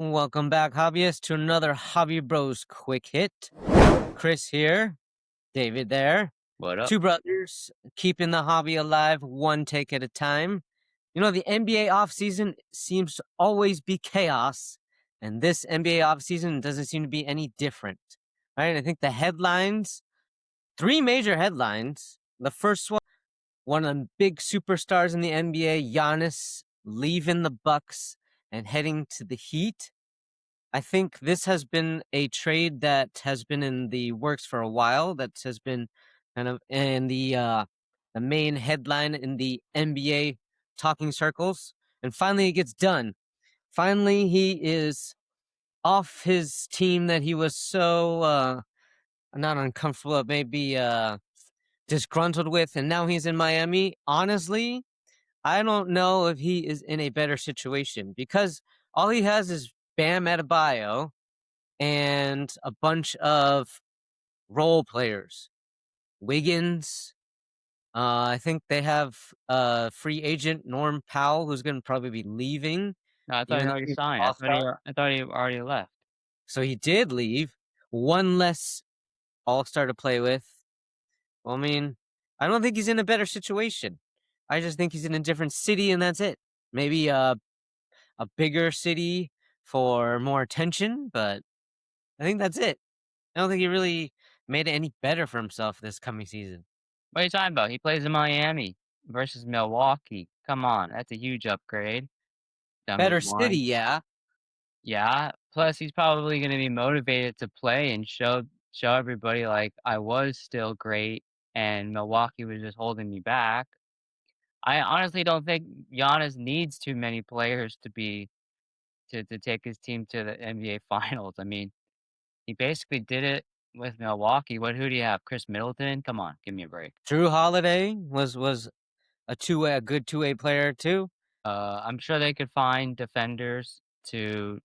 Welcome back, hobbyists, to another Hobby Bros Quick Hit. Chris here, David there. What up? Two brothers keeping the hobby alive one take at a time. You know, the NBA offseason seems to always be chaos, and this NBA offseason doesn't seem to be any different. Right? I think the headlines, three major headlines. The first one of the big superstars in the NBA, Giannis, leaving the Bucks and heading to the Heat. I think this has been a trade that has been in the works for a while. That has been kind of in the main headline in the NBA talking circles, and finally it gets done. Finally, he is off his team that he was so not uncomfortable, maybe disgruntled with, and now he's in Miami. Honestly, I don't know if he is in a better situation because all he has is Bam Adebayo and a bunch of role players. Wiggins. I think they have free agent Norm Powell, who's going to probably be leaving, No, I thought he even though already he's signed. all star. I thought he already left. So he did leave. One less all star to play with. Well, I mean, I don't think he's in a better situation. I just think he's in a different city, and that's it. Maybe a bigger city for more attention, but I think that's it. I don't think he really made it any better for himself this coming season. What are you talking about? He plays in Miami versus Milwaukee. Come on, that's a huge upgrade. Dummy Better city, one. yeah. Yeah. Plus, he's probably going to be motivated to play and show everybody like I was still great and Milwaukee was just holding me back. I honestly don't think Giannis needs too many players to take his team to the NBA Finals. I mean, he basically did it with Milwaukee. Who do you have? Chris Middleton? Come on, give me a break. Drew Holiday was a good two-way player too. I'm sure they could find defenders to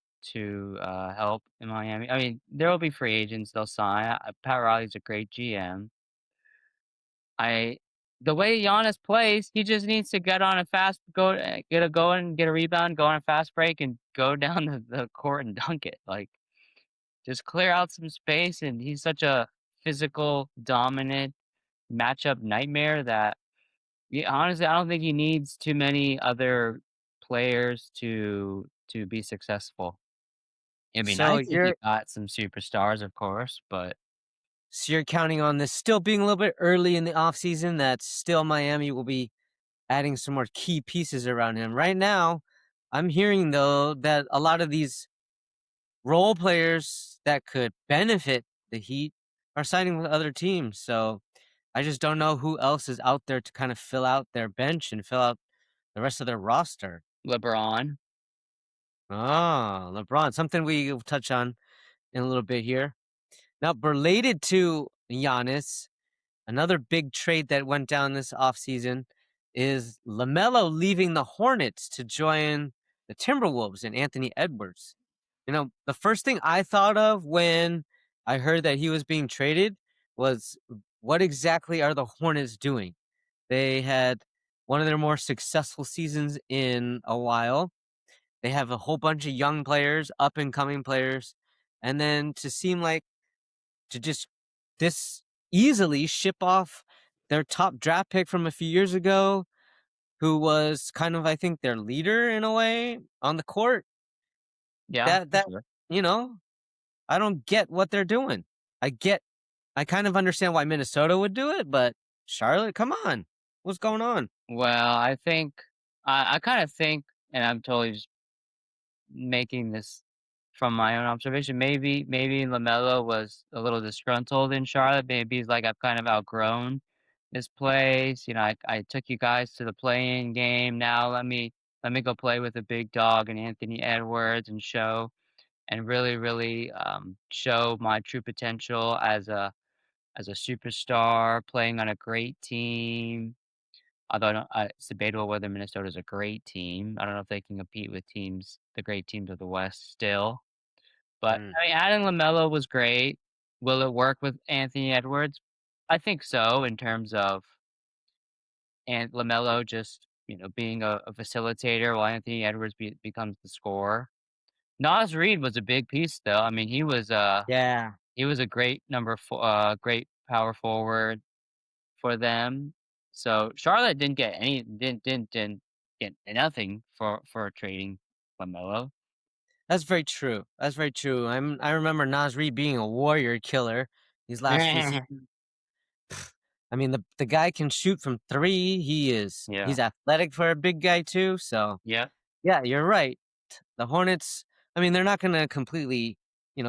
help in Miami. I mean, there will be free agents they'll sign. Pat Riley's a great GM. I the way Giannis plays, he just needs to get on a fast get a rebound, go on a fast break, and go down the court and dunk it. Like just clear out some space, and he's such a physical, dominant matchup nightmare that yeah, honestly, I don't think he needs too many other players to be successful. It'd be So nice if he you're got some superstars, of course, but so you're counting on this still being a little bit early in the offseason, that still Miami will be adding some more key pieces around him. Right now, I'm hearing though that a lot of these role players that could benefit the Heat are signing with other teams. So I just don't know who else is out there to kind of fill out their bench and fill out the rest of their roster. LeBron, Ah, LeBron, something we will touch on in a little bit here. Now, related to Giannis, another big trade that went down this offseason is LaMelo leaving the Hornets to join the Timberwolves and Anthony Edwards. You know, the first thing I thought of when I heard that he was being traded was, what exactly are the Hornets doing? They had one of their more successful seasons in a while. They have a whole bunch of young players, up and coming players, and then to seem like to just this easily ship off their top draft pick from a few years ago, who was kind of, I think, their leader in a way on the court. yeah, That for that sure. you know, I don't get what they're doing. I kind of understand why Minnesota would do it, but Charlotte, come on, what's going on? Well, I think I kind of think, and I'm totally just making this from my own observation. Maybe Lamelo was a little disgruntled in Charlotte. Maybe he's like I've kind of outgrown this place. You know, I took you guys to the playing game. Now let me go play with a big dog and Anthony Edwards and really show my true potential as a superstar playing on a great team. Although it's debatable whether Minnesota's a great team. I don't know if they can compete with the great teams of the West still. But Mm. I mean, adding Lamelo was great. Will it work with Anthony Edwards? I think so, in terms of and Lamelo just being a facilitator while Anthony Edwards becomes the scorer. Nas Reed was a big piece though. I mean, Yeah, he was a great great power forward for them. So Charlotte didn't get any didn't get nothing for trading LaMelo. that's very true. That's very true. I remember Nasri being a warrior killer these last few seasons. I mean, the guy can shoot from three. Yeah. He's athletic for a big guy too. So Yeah. yeah, you're right. The Hornets. I mean, they're not going to completely,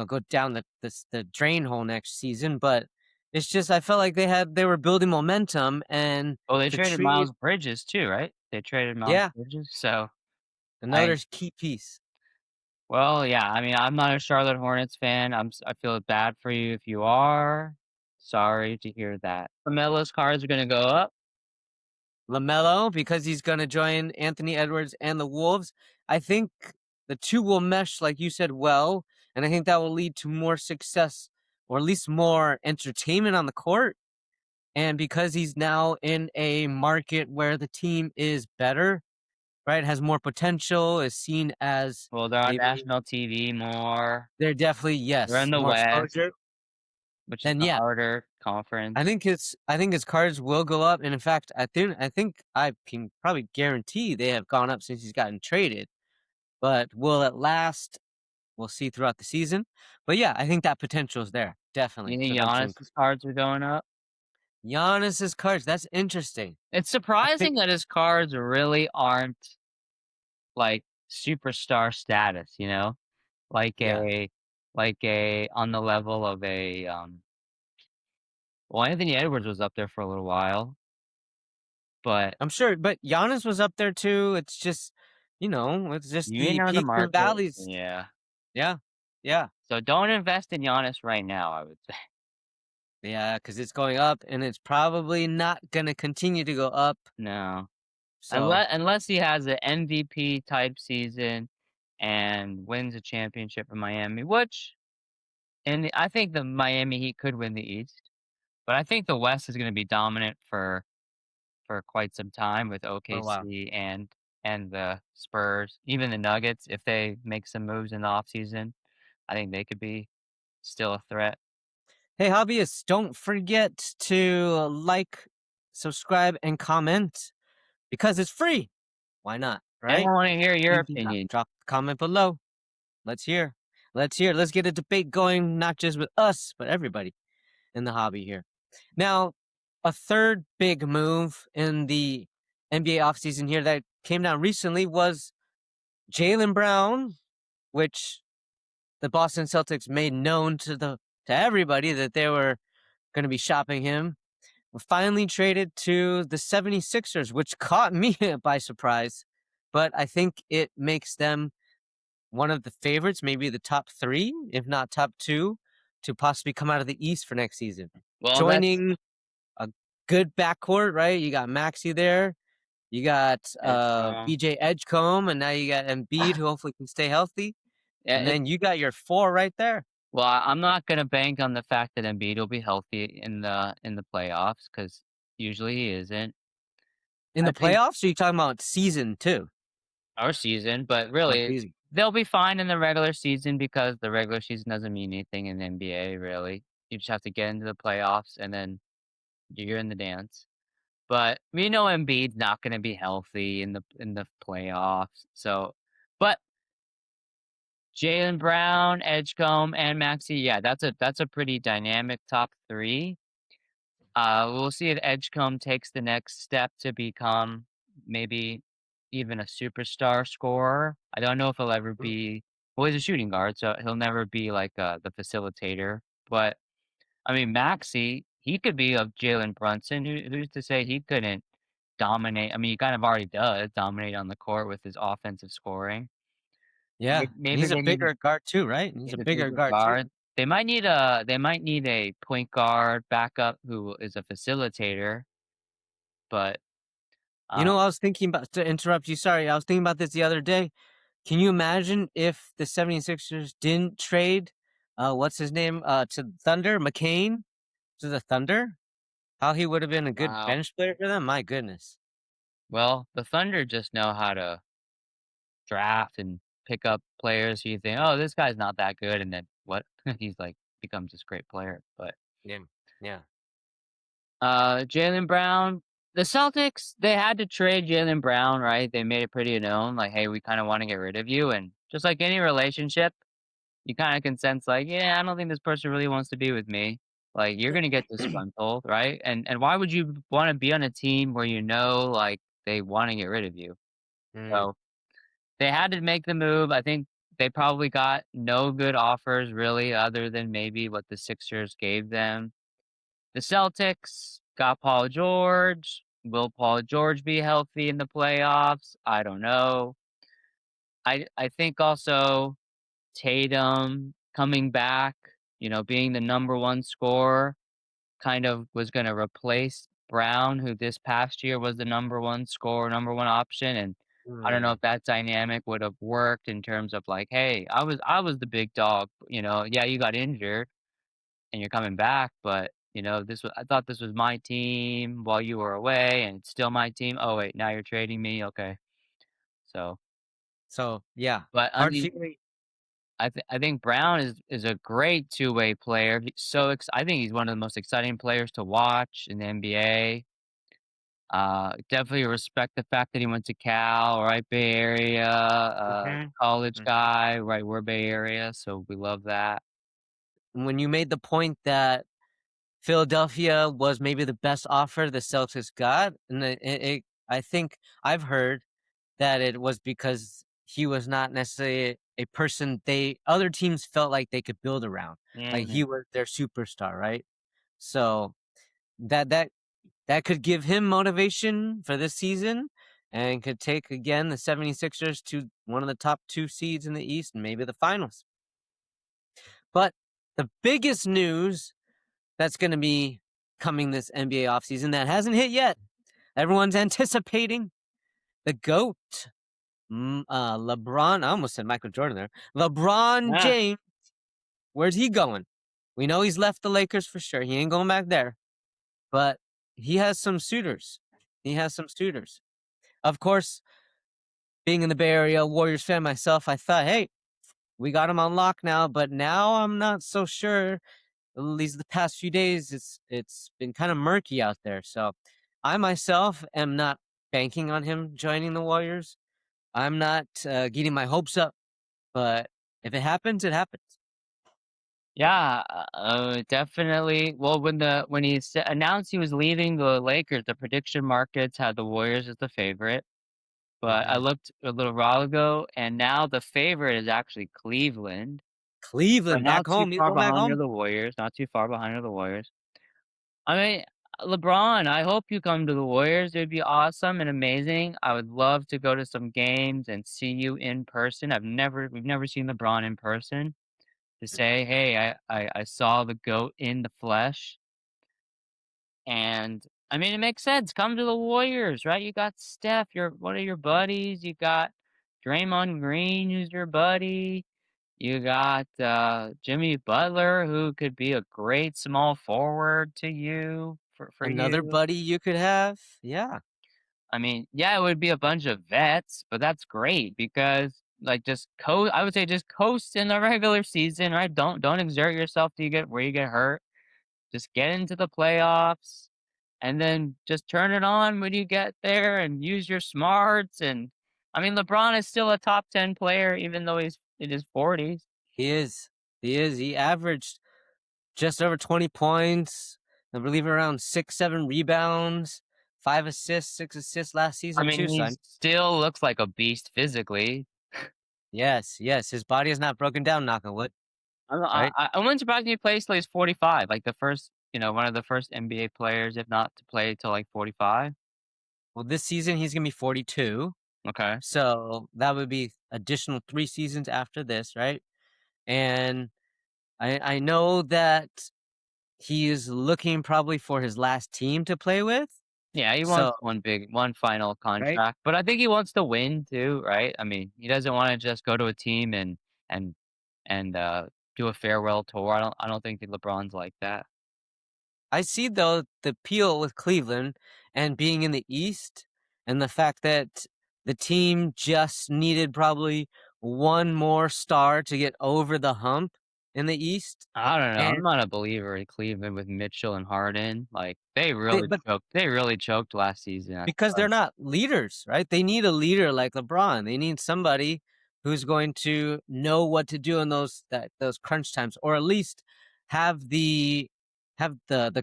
go down the drain hole next season, but it's just I felt like they were building momentum, and Oh, they the traded trade, Miles Bridges too, right? They traded Miles yeah, Bridges. So another I key piece. well, yeah, I mean, I'm not a Charlotte Hornets fan. I feel bad for you if you are. Sorry to hear that. LaMelo's cards are gonna go up. LaMelo, because he's going to join Anthony Edwards and the Wolves. I think the two will mesh, like you said, well, and I think that will lead to more success or at least more entertainment on the court. And because he's now in a market where the team is better, right, has more potential, is seen as Well, they're on maybe national TV more. they're definitely, They're yes, in the more West, exposure. which is Then the yeah, harder conference. I think his cards will go up. And in fact, I think I can probably guarantee they have gone up since he's gotten traded. But will it last? We'll see throughout the season. But yeah, I think that potential is there, You definitely, for think them to Giannis's increase. cards are going up? Giannis's cards, that's interesting. It's I think, surprising that his cards really aren't like superstar status, you know? Like yeah, a on the level of well, Anthony Edwards was up there for a little while, but I'm sure. But Giannis was up there too. It's just you ain't the know the peaks and market. valleys. Yeah. Yeah, yeah, So don't invest in Giannis right now, I would say. yeah, because it's going up and it's probably not going to continue to go up. No. So, Unless he has an MVP type season and wins a championship in Miami, which and I think the Miami Heat could win the East, but I think the West is gonna be dominant for quite some time with for a while. OKC and the Spurs, even the Nuggets, if they make some moves in the offseason, I think they could be still a threat. Hey, hobbyists, don't forget to like, subscribe, and comment because it's free. Why not? And I Right? wanna hear your Easy enough. opinion. Drop a comment below. Let's hear. Let's hear. Let's get a debate going, not just with us, but everybody in the hobby here. Now, a third big move in the NBA offseason here that came down recently was Jaylen Brown, which the Boston Celtics made known to everybody that they were going to be shopping him. Were finally traded to the 76ers, which caught me by surprise. But I think it makes them one of the favorites, maybe the top three, if not top two, to possibly come out of the East for next season. Well, that's Joining a good backcourt, right? You got Maxey there. You got Edgecombe. BJ Edgecombe, and now you got Embiid, who hopefully can stay healthy. Yeah, And it then you got your four right there. well, I'm not gonna bank on the fact that Embiid will be healthy in the playoffs because usually he isn't. In I the think playoffs, or are you talking about season two? our season, but Oh, really, season. they'll be fine in the regular season because the regular season doesn't mean anything in the NBA, really. You just have to get into the playoffs, and then you're in the dance. But we know Embiid's not gonna be healthy in the playoffs, so but Jaylen Brown, Edgecombe, and Maxey, yeah, that's a pretty dynamic top 3. We'll see if Edgecombe takes the next step to become maybe even a superstar scorer. I don't know if he'll ever be well, he's a shooting guard, so he'll never be like, the facilitator, but, I mean, Maxey, he could be a Jalen Brunson. Who's to say he couldn't dominate? I mean, he kind of already does dominate on the court with his offensive scoring. Yeah, and Maybe he's a they need bigger guard too, right? He's a He's a bigger bigger guard too. guard. They might need a point guard backup who is a facilitator, but, uh, I was thinking about to interrupt you. Sorry, I was thinking about this the other day. Can you imagine if the 76ers didn't trade what's his name to Thunder, McCain to the Thunder? How he would have been a good wow. bench player for them? My goodness. Well, the Thunder just know how to draft and pick up players who you think, "Oh, this guy's not that good," and then what? He's, like, becomes this great player, but Yeah. Yeah. Jaylen Brown, the Celtics, they had to trade Jaylen Brown, right? They made it pretty known, like, "Hey, we kinda wanna get rid of you," and just like any relationship, you kinda can sense, like, "Yeah, I don't think this person really wants to be with me." Like, you're gonna get disgruntled, right? And why would you wanna be on a team where you know, like, they wanna get rid of you? Mm, So, they had to make the move. I think they probably got no good offers really other than maybe what the Sixers gave them. The Celtics got Paul George. Will Paul George be healthy in the playoffs? I don't know. I think also Tatum coming back, being the number 1 scorer kind of was gonna replace Brown, who this past year was the number 1 scorer, number 1 option, and I don't know mm. if that dynamic would have worked in terms of like, "Hey, I was the big dog, yeah, you got injured and you're coming back, but, I thought this was my team while you were away, and it's still my team. Oh, wait, now you're trading me? Okay." So, So, yeah, but I hard mean, feeling. I think Brown is a great two-way player. I think he's one of the most exciting players to watch in the NBA. Definitely respect the fact that he went to Cal, right, Bay Area, Mhm, college mhm. guy, right, we're Bay Area, so we love that. When you made the point that Philadelphia was maybe the best offer the Celtics got, and I think I've heard that it was because he was not necessarily a person other teams felt like they could build around. Like he Mhm. was their superstar, right? So that that that could give him motivation for this season and could take again the 76ers to one of the top 2 seeds in the East and maybe the finals. But the biggest news that's going to be coming this NBA offseason that hasn't hit yet, everyone's anticipating the GOAT, LeBron. I almost said Michael Jordan there. LeBron Yeah. James. Where's he going? We know he's left the Lakers for sure. He ain't going back there. But he has some suitors. He has some suitors. Of course, being in the Bay Area, Warriors fan myself, I thought, hey, we got him on lock now. But now I'm not so sure. At least the past few days, it's been kind of murky out there. So I myself am not banking on him joining the Warriors. I'm not getting my hopes up. But if it happens, it happens. Yeah, definitely. Well, when he announced he was leaving the Lakers, the prediction markets had the Warriors as the favorite. But I Hmm. looked a little while ago, and now the favorite is actually Cleveland, but Cleveland back not too home. He's far going back behind are home. the Warriors. Not too far behind are the Warriors. I mean, LeBron, I hope you come to the Warriors. It would be awesome and amazing. I would love to go to some games and see you in person. We've never seen LeBron in person to say, "Hey, I saw the GOAT in the flesh." And I mean, it makes sense. Come to the Warriors, right? You got Steph, you're one of your buddies. You got Draymond Green, who's your buddy. You got Jimmy Butler, who could be a great small forward to you for Another you. buddy you could have. Yeah. I mean, yeah, it would be a bunch of vets, but that's great because like just coast. I would say just coast in the regular season, right? Don't exert yourself till you get where you get hurt. Just get into the playoffs and then just turn it on when you get there and use your smarts. And I mean, LeBron is still a top 10 player, even though he's in his 40s. He is. He is. He averaged just over 20 points. I believe around 6, 7 rebounds, 5 assists, 6 assists last I season mean, too, he son. still looks like a beast physically. Yes, yes. His body is not broken down, knock on wood, right? I wouldn't surprise me if he plays till he's 45, like the first, one of the first NBA players, if not to play till like 45. Well, this season he's gonna be 42. Okay. So that would be additional 3 seasons after this, right? And I know that he is looking probably for his last team to play with. Yeah, he So, wants one final right? contract, but I think he wants to win too, right? I mean, he doesn't wanna just go to a team and and do a farewell tour. I don't think that LeBron's like that. I see though the appeal with Cleveland and being in the East and the fact that the team just needed probably one more star to get over the hump in the East. I don't know. And I'm not a believer in Cleveland with Mitchell and Harden. Like they they really but choked. They really choked last season. I because thought. they're not leaders, right? They need a leader like LeBron. They need somebody who's going to know what to do in those crunch times, or at least have the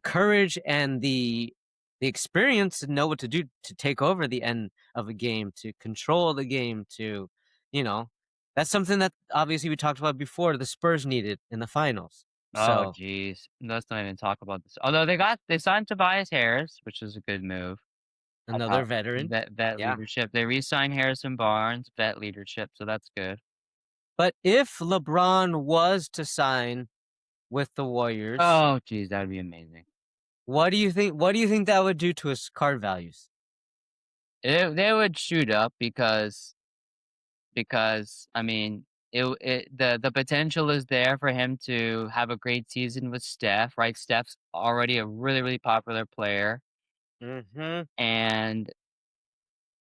courage and the experience to know what to do to take over the end of a game, to control the game, to you know, that's something that obviously we talked about before. The Spurs needed in the finals. Oh, So geez. Let's not even talk about this. Although they signed Tobias Harris, which is a good move. I another thought veteran, vet yeah. leadership. They re-signed Harrison Barnes, vet leadership, so that's good. But if LeBron was to sign with the Warriors, Oh, geez, that'd be amazing. what do you think? What do you think that would do to his card values? They would shoot up because I mean the potential is there for him to have a great season with Steph, right? Steph's already a really, really popular player, Mm-hmm. and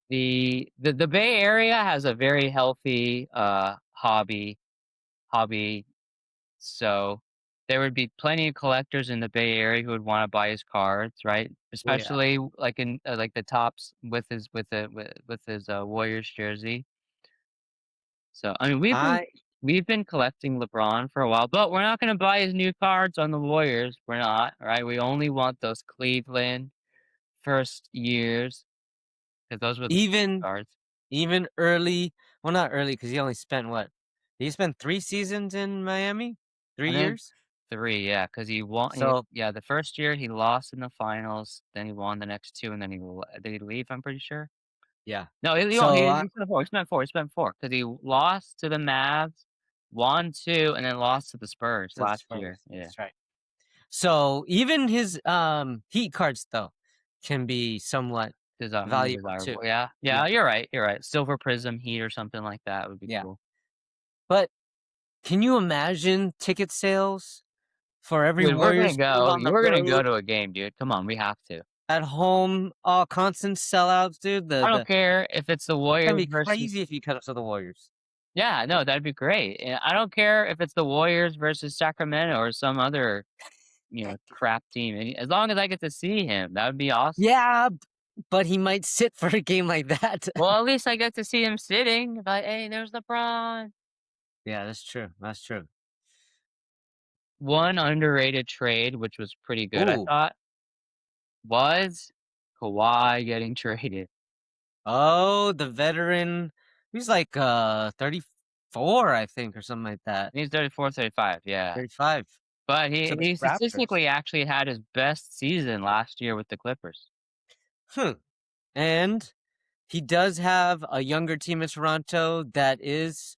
the Bay Area has a very healthy hobby, so there would be plenty of collectors in the Bay Area who would wanna buy his cards, right? Yeah, Especially, like, in, like, the tops with his, Warriors jersey. So, I mean, I we've been collecting LeBron for a while, but we're not gonna buy his new cards on the Warriors, we're not, right? We only want those Cleveland first years, because those were the even cards. even early. Well, not early because he only spent what? He spent 3 seasons in Miami, three I think years. 3, yeah, because he won So yeah, the first year he lost in the finals, then he won the next 2, and then did he leave, I'm pretty sure? yeah. No, So he spent 4, he spent 4, he spent 4 because he lost to the Mavs, won 2, and then lost to the Spurs to the last year, Spurs. yeah. That's right. So even his Heat cards though can be somewhat More valuable too. desirable, yeah. Yeah, Yeah, you're right. Silver Prism Heat or something like that would be yeah. cool. But can you imagine ticket sales for every Dude, Warriors move on the we're gonna go road, to a game, dude, come on, we have to. at home, all constant sellouts, dude? I don't care if it's the It's gonna Warriors be versus crazy if you cut up to the Warriors. yeah, no, that'd be great, and I don't care if it's the Warriors versus Sacramento or some other, crap team, and as long as I get to see him, that would be awesome. Yeah, but he might sit for a game like that. Well, at least I get to see him sitting, like, "Hey, there's LeBron." Yeah, that's true. That's true. One underrated trade, which was pretty good, I Ooh. thought, was Kawhi getting traded. Oh, the veteran. He's like 34, I think, or something like that. He's 34, 35, yeah. 35. But So the he Raptors. statistically actually had his best season last year with the Clippers. Hmm. And he does have a younger team in Toronto that is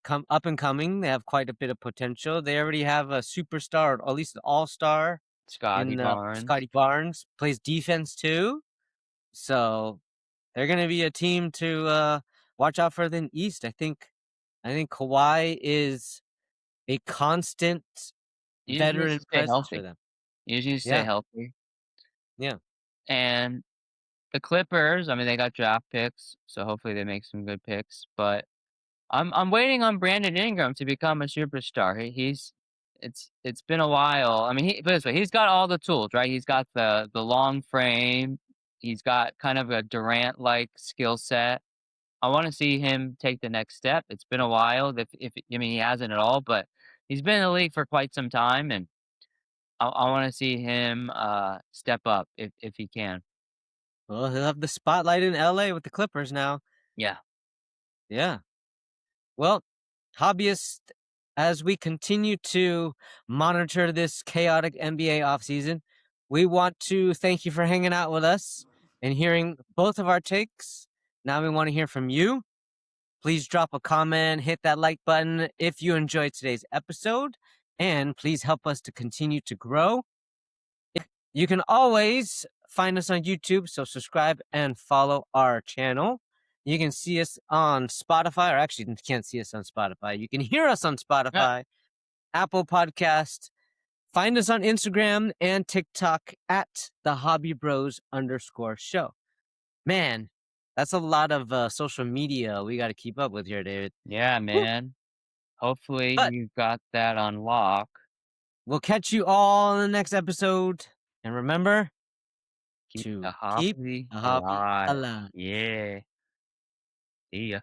come up and coming. They have quite a bit of potential. They already have a superstar, or at least an all-star Scotty in Barnes. Scotty Barnes. Plays defense too. So they're gonna be a team to watch out for in the East. I think Kawhi is a constant He just needs veteran to stay presence for healthy. them. He just needs to stay Yeah, healthy. yeah. And the Clippers, I mean, they got draft picks, so hopefully they make some good picks, but I'm waiting on Brandon Ingram to become a superstar. It's been a while. I mean, put it this way, he's got all the tools, right? He's got the long frame. He's got kind of a Durant-like skill set. I want to see him take the next step. It's been a while. If I mean, he hasn't at all, but he's been in the league for quite some time, and I want to see him step up if he can. Well, he'll have the spotlight in LA with the Clippers now. Yeah. Yeah. Well, hobbyists, as we continue to monitor this chaotic NBA offseason, we want to thank you for hanging out with us and hearing both of our takes. Now we want to hear from you. Please drop a comment, hit that like button if you enjoyed today's episode, and please help us to continue to grow. You can always find us on YouTube, so subscribe and follow our channel. You can see us on Spotify, or actually, you can't see us on Spotify. You can hear us on Yeah. Spotify, Apple Podcast. Find us on Instagram and TikTok at the Hobby Bros _show. Man, That's a lot of, social media we gotta keep up with here, David. Yeah, Woo! man. Hopefully, But you got that on lock. we'll catch you all in the next episode, and remember Keep the to keep hobby the hobby alive. alive. Yeah. See ya.